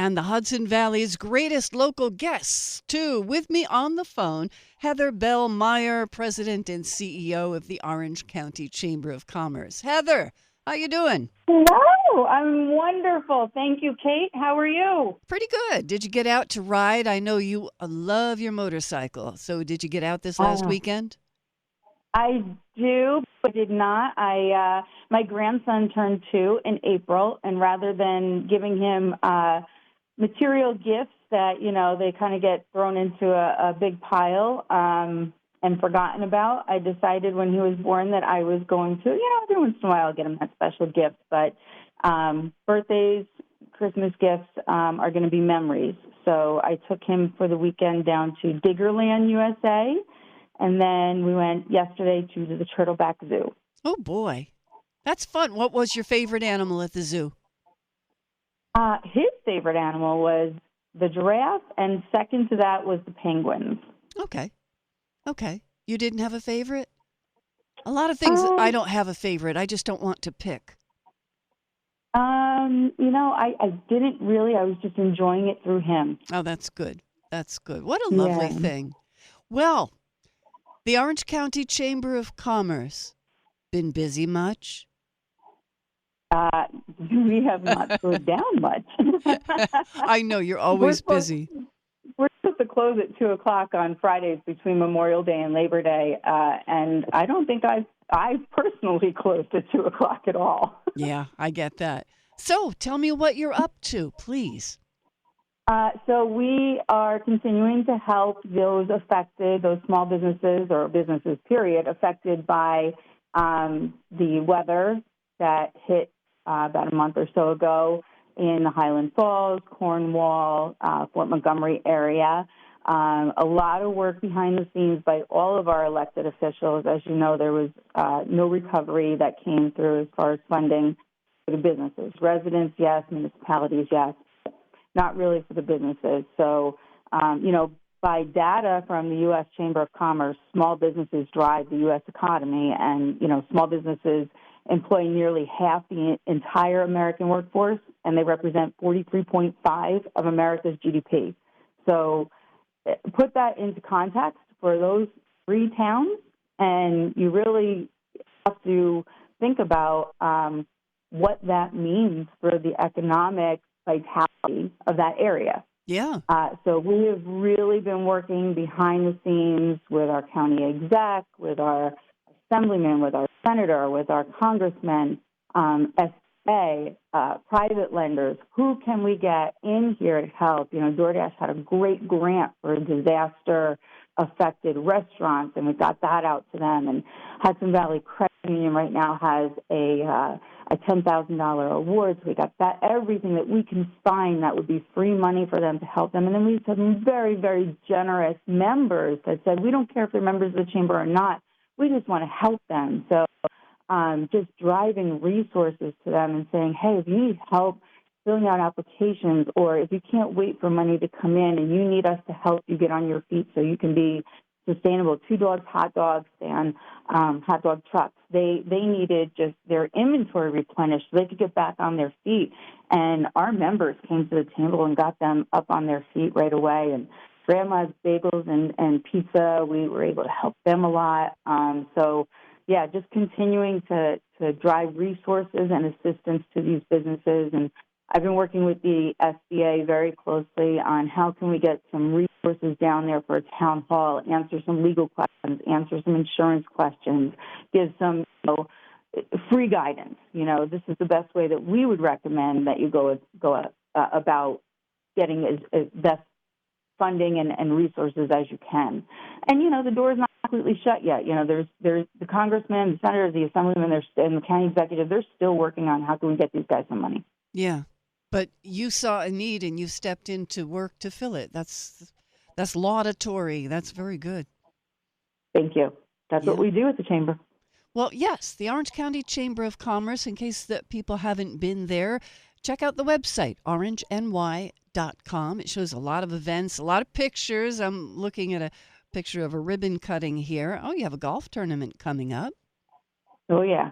and the Hudson Valley's greatest local guests, too. With me on the phone, Heather Bell-Meyer, President and CEO of the Orange County Chamber of Commerce. Heather, how you doing? Hello, I'm wonderful. Thank you, Kate. How are you? Pretty good. Did you get out to ride? I know you love your motorcycle. So did you get out this last weekend? I do, but did not. My grandson turned 2 in April, and rather than giving him material gifts that, they kind of get thrown into a big pile and forgotten about, I decided when he was born that I was going to, every once in a while I'll get him that special gift. But birthdays, Christmas gifts are going to be memories. So I took him for the weekend down to Diggerland, USA. And then we went yesterday to the Turtleback Zoo. Oh, boy. That's fun. What was your favorite animal at the zoo? His favorite animal was the giraffe, and second to that was the penguins. Okay. You didn't have a favorite? A lot of things, I don't have a favorite. I just don't want to pick. I didn't really. I was just enjoying it through him. Oh, that's good. What a lovely thing. Well, the Orange County Chamber of Commerce, been busy much? We have not slowed down much. I know, you're always busy. We're supposed to close at 2 o'clock on Fridays between Memorial Day and Labor Day, and I don't think I've personally closed at 2 o'clock at all. Yeah, I get that. So tell me what you're up to, please. So we are continuing to help those affected, those small businesses or businesses, period, affected by the weather that hit about a month or so ago in the Highland Falls, Cornwall, Fort Montgomery area. A lot of work behind the scenes by all of our elected officials. As you know, there was no recovery that came through as far as funding for the businesses. Residents, yes. Municipalities, yes. Not really for the businesses. So, by data from the U.S. Chamber of Commerce, small businesses drive the U.S. economy, and, small businesses employ nearly half the entire American workforce, and they represent 43.5% of America's GDP. So put that into context for those 3 towns, and you really have to think about what that means for the economic vitality of that area. Yeah. So we have really been working behind the scenes with our county exec, with our assemblyman, with our senator, with our congressman, SBA, private lenders. Who can we get in here to help? DoorDash had a great grant for disaster-affected restaurants, and we got that out to them. And Hudson Valley Credit Union right now has a $10,000 award. So we got that, everything that we can find that would be free money for them to help them. And then we had some very, very generous members that said, we don't care if they're members of the chamber or not. We just want to help them. So just driving resources to them and saying, hey, if you need help filling out applications, or if you can't wait for money to come in and you need us to help you get on your feet so you can be sustainable. 2 Dogs Hot Dogs and hot dog trucks. They needed just their inventory replenished so they could get back on their feet. And our members came to the table and got them up on their feet right away. And Grandma's Bagels and Pizza, we were able to help them a lot. Just continuing to drive resources and assistance to these businesses. And I've been working with the SBA very closely on how can we get some resources down there for a town hall, answer some legal questions, answer some insurance questions, give some free guidance. This is the best way that we would recommend that you go about getting as best funding and resources as you can. And, the door is not completely shut yet. There's the congressman, the senator, the assemblyman, and the county executive. They're still working on how can we get these guys some money. Yeah. But you saw a need and you stepped into work to fill it. That's laudatory. That's very good. Thank you. That's what we do at the Chamber. Well, yes, the Orange County Chamber of Commerce, in case that people haven't been there, check out the website, orangeny.com. It shows a lot of events, a lot of pictures. I'm looking at a picture of a ribbon cutting here. Oh, you have a golf tournament coming up. Oh, yeah.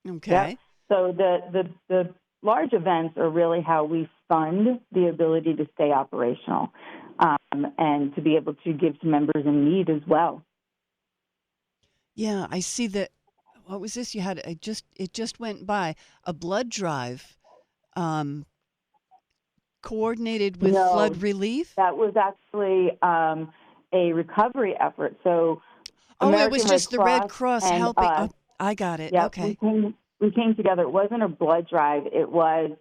Okay. Yep. So the large events are really how we fund the ability to stay operational and to be able to give to members in need as well. Yeah, I see that. What was this? You had it just went by a blood drive um, coordinated with No, flood relief. that was actually a recovery effort. So Oh, it was American Red just the Red Cross Cross and helping. us, Oh, I got it. yep, Okay. we came together. It wasn't a blood drive. It was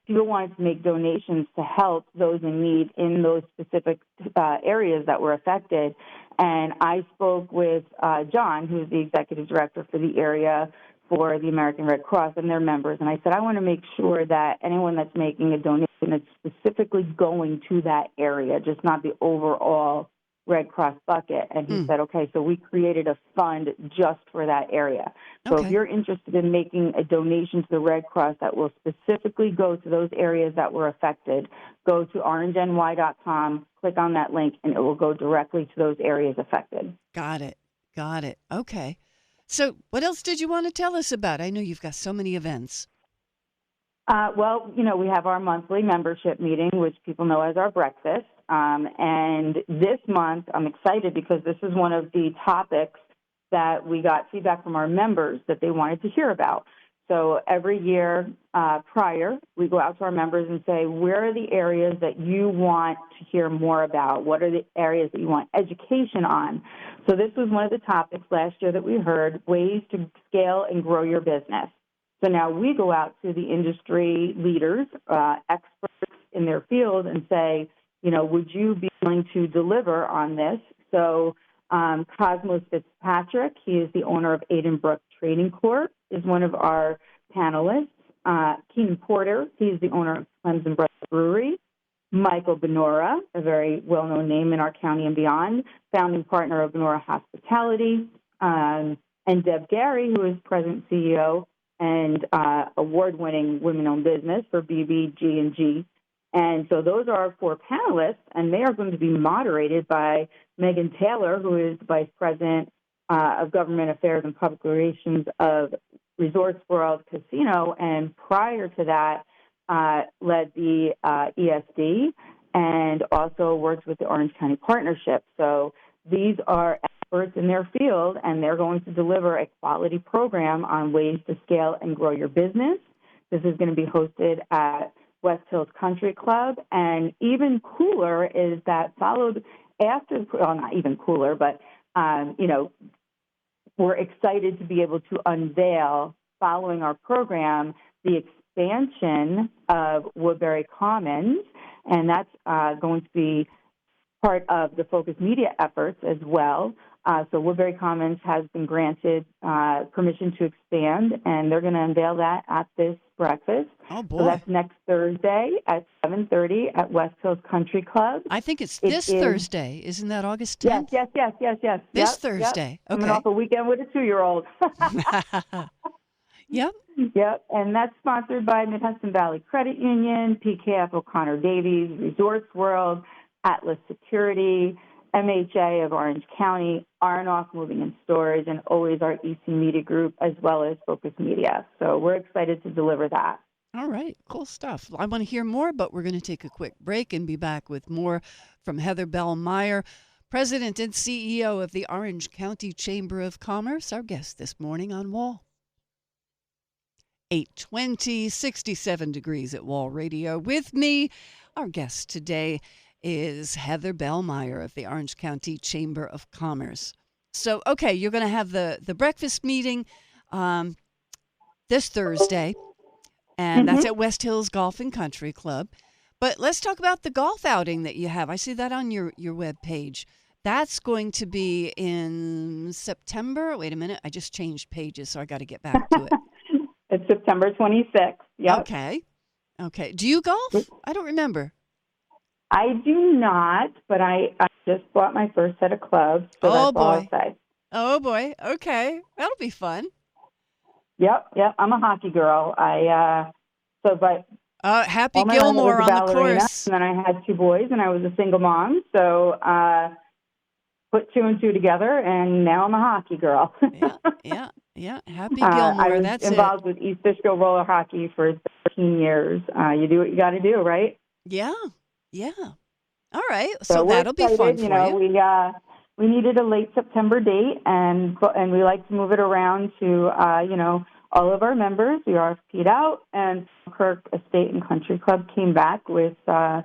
people wanted to make donations to help those in need in those specific areas that were affected. And I spoke with John, who's the executive director for the area for the American Red Cross and their members. And I said, I want to make sure that anyone that's making a donation is specifically going to that area, just not the overall Red Cross bucket. And he said, okay, so we created a fund just for that area. So if Okay. you're interested in making a donation to the Red Cross that will specifically go to those areas that were affected, go to orangeny.com, click on that link, and it will go directly to those areas affected. Got it. Got it. Okay. So what else did you want to tell us about? I know you've got so many events. Well, we have our monthly membership meeting, which people know as our breakfast. And this month, I'm excited because this is one of the topics that we got feedback from our members that they wanted to hear about. So every year prior, we go out to our members and say, where are the areas that you want to hear more about? What are the areas that you want education on? So this was one of the topics last year that we heard, ways to scale and grow your business. So now we go out to the industry leaders, experts in their field, and say, would you be willing to deliver on this? So Cosmos Fitzpatrick, he is the owner of Aidenbrook Trading Corp., is one of our panelists. Keenan Porter, he's the owner of Clemson Brothers Brewery. Michael Benora, a very well-known name in our county and beyond, founding partner of Benora Hospitality. And Deb Gary, who is president and CEO and award-winning women-owned business for BBG&G. And so those are our four panelists, and they are going to be moderated by Megan Taylor, who is Vice President of Government Affairs and Public Relations of Resorts World Casino, and prior to that led the ESD and also worked with the Orange County Partnership. So these are experts in their field, and they're going to deliver a quality program on ways to scale and grow your business. This is going to be hosted at West Hills Country Club, and even cooler is that followed after, well, not even cooler, but, we're excited to be able to unveil, following our program, the expansion of Woodbury Commons, and that's going to be part of the Focus Media efforts as well. So Woodbury Commons has been granted permission to expand, and they're going to unveil that at this breakfast. Oh, boy. So that's next Thursday at 7:30 at West Hills Country Club. I think it's this Thursday. Isn't that August 10th? Yes. This Thursday. Yep. Okay. Coming off a weekend with a 2-year-old. Yep. Yep, and that's sponsored by Mid-Hudson Valley Credit Union, PKF O'Connor Davies, Resorts World, Atlas Security, MHA of Orange County, Arnoff Moving and Storage, and always our EC Media Group, as well as Focus Media. So we're excited to deliver that. All right. Cool stuff. I want to hear more, but we're going to take a quick break and be back with more from Heather Bell-Meyer, President and CEO of the Orange County Chamber of Commerce, our guest this morning on Wall. 8:20, 67 degrees at Wall Radio. With me, our guest today is Heather Bell-Meyer of the Orange County Chamber of Commerce. So, okay, you're going to have the breakfast meeting this Thursday, and that's at West Hills Golf and Country Club. But let's talk about the golf outing that you have. I see that on your web page. That's going to be in September. Wait a minute. I just changed pages, so I got to get back to it. It's September 26th. Yep. Okay. Do you golf? I don't remember. I do not, but I just bought my first set of clubs, so that's all I'll say. Oh, boy. Okay. That'll be fun. Yep. I'm a hockey girl. Happy Gilmore on the course. And then I had 2 boys, and I was a single mom, so put two and two together, and now I'm a hockey girl. Yeah. Happy I Gilmore, was that's it. involved with East Fishkill roller hockey for 13 years. You do what you got to do, right? Yeah. All right. So So we're that'll be fun excited. for you. We needed a late September date, and we like to move it around to all of our members. We RFP'd out, and Kirk Estate and Country Club came back with a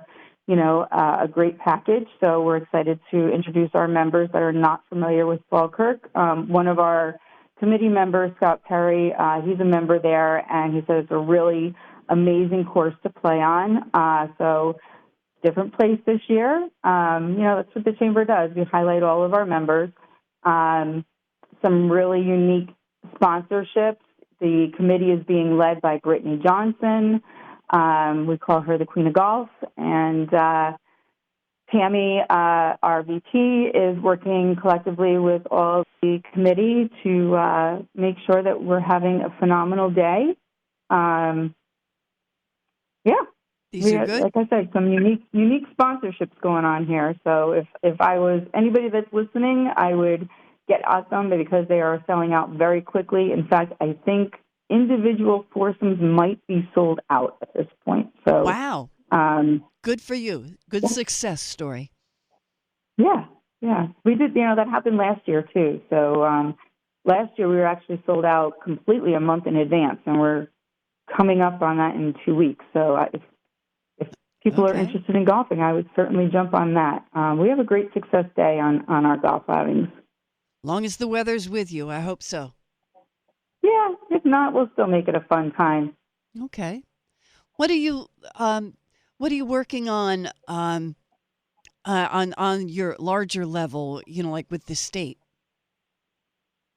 great package. So we're excited to introduce our members that are not familiar with Falkirk. One of our committee members, Scott Perry, he's a member there, and he says it's a really amazing course to play on. So different place this year. That's what the Chamber does. We highlight all of our members. Some really unique sponsorships. The committee is being led by Brittany Johnson. We call her the Queen of Golf. And Tammy, our VP, is working collectively with all of the committee to make sure that we're having a phenomenal day. These are good. Like I said, some unique sponsorships going on here. So if I was anybody that's listening, I would get at them because they are selling out very quickly. In fact, I think individual foursomes might be sold out at this point. So wow, good for you. Good success story. Yeah. We did. That happened last year too. So last year we were actually sold out completely a month in advance, and we're coming up on that in 2 weeks. So if people are interested in golfing, I would certainly jump on that. We have a great success day on our golf outings. Long as the weather's with you, I hope so. Yeah, if not, we'll still make it a fun time. Okay. What are you working on your larger level, like with the state?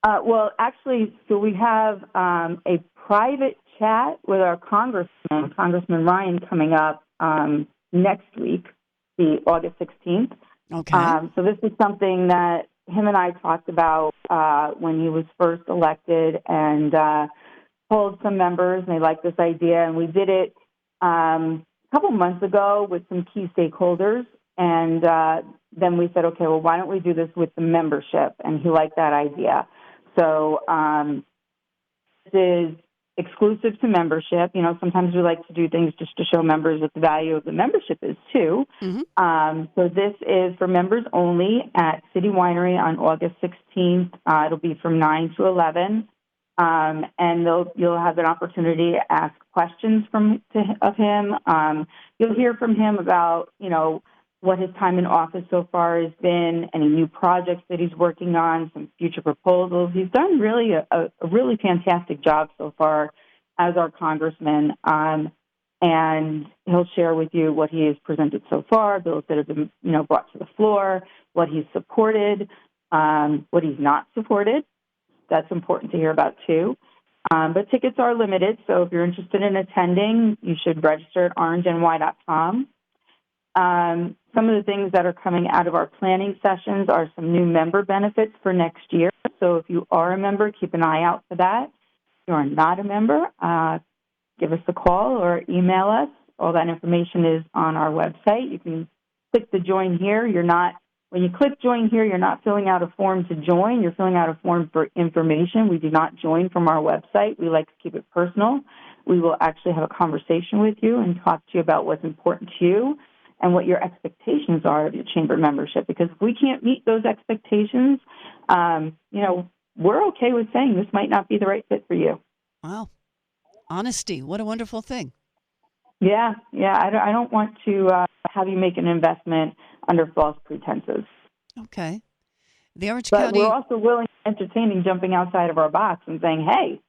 Well, actually, so we have a private chat with our Congressman Ryan, coming up next week, the August 16th. Okay. So this is something that him and I talked about when he was first elected, and told some members, and they liked this idea. And we did it a couple months ago with some key stakeholders. And then we said, okay, well, why don't we do this with the membership? And he liked that idea. So this is exclusive to membership. Sometimes we like to do things just to show members what the value of the membership is too. Mm-hmm. So this is for members only at City Winery on August 16th. It'll be from 9 to 11. And you'll have an opportunity to ask questions of him. You'll hear from him about, what his time in office so far has been, any new projects that he's working on, some future proposals. He's done really a really fantastic job so far as our congressman, and he'll share with you what he has presented so far, bills that have been brought to the floor, what he's supported, what he's not supported. That's important to hear about too. But tickets are limited, so if you're interested in attending, you should register at orangeny.com. Some of the things that are coming out of our planning sessions are some new member benefits for next year. So if you are a member, keep an eye out for that. If you are not a member, give us a call or email us. All that information is on our website. You can click the join here. When you click join here, you're not filling out a form to join. You're filling out a form for information. We do not join from our website. We like to keep it personal. We will actually have a conversation with you and talk to you about what's important to you and what your expectations are of your chamber membership. Because if we can't meet those expectations, we're okay with saying this might not be the right fit for you. Wow. Honesty. What a wonderful thing. Yeah. I don't want to have you make an investment under false pretenses. Okay. The Orange But County... we're also willing and entertaining jumping outside of our box and saying, hey,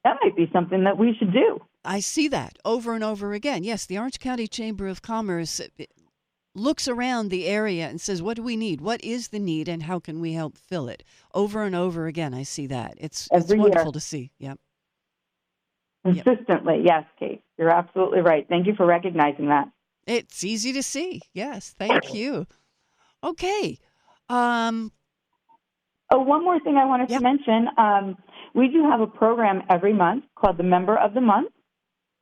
that might be something that we should do. I see that over and over again. Yes, the Orange County Chamber of Commerce looks around the area and says, what do we need? What is the need, and how can we help fill it? Over and over again, I see that. It's wonderful to see. Yep. Consistently. Yes, Kate. You're absolutely right. Thank you for recognizing that. It's easy to see. Yes, thank you. Okay. One more thing I wanted to mention. We do have a program every month called the Member of the Month,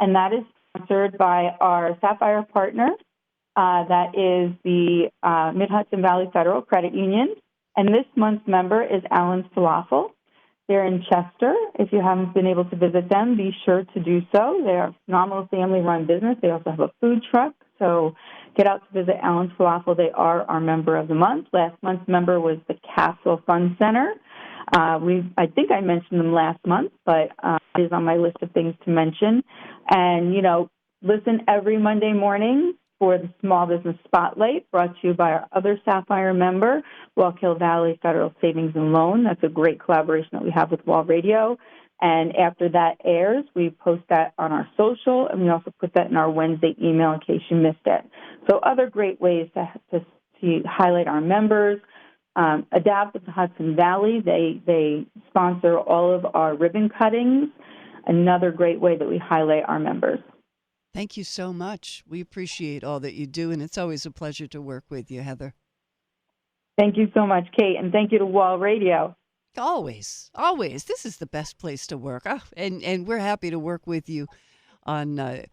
and that is sponsored by our Sapphire partner, that is the Mid-Hudson Valley Federal Credit Union. And this month's member is Alan's Falafel. They're in Chester. If you haven't been able to visit them, be sure to do so. They are a phenomenal family-run business. They also have a food truck. So get out to visit Alan's Falafel. They are our member of the month. Last month's member was the Castle Fun Center. I think I mentioned them last month, but it is on my list of things to mention. And, listen every Monday morning for the Small Business Spotlight, brought to you by our other Sapphire member, Wallkill Valley Federal Savings and Loan. That's a great collaboration that we have with Wall Radio. And after that airs, we post that on our social, and we also put that in our Wednesday email in case you missed it. So other great ways to highlight our members. Adapt with the Hudson Valley. They sponsor all of our ribbon cuttings, another great way that we highlight our members. Thank you so much. We appreciate all that you do, and it's always a pleasure to work with you, Heather. Thank you so much, Kate, and thank you to Wall Radio. Always, always. This is the best place to work, and we're happy to work with you on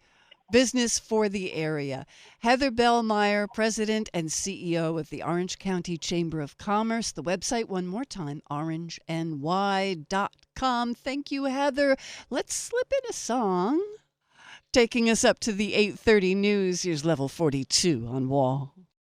business for the area. Heather Bell-Meyer, President and CEO of the Orange County Chamber of Commerce. The website, one more time, orangeny.com. Thank you, Heather. Let's slip in a song. Taking us up to the 8:30 news, here's Level 42 on Wall.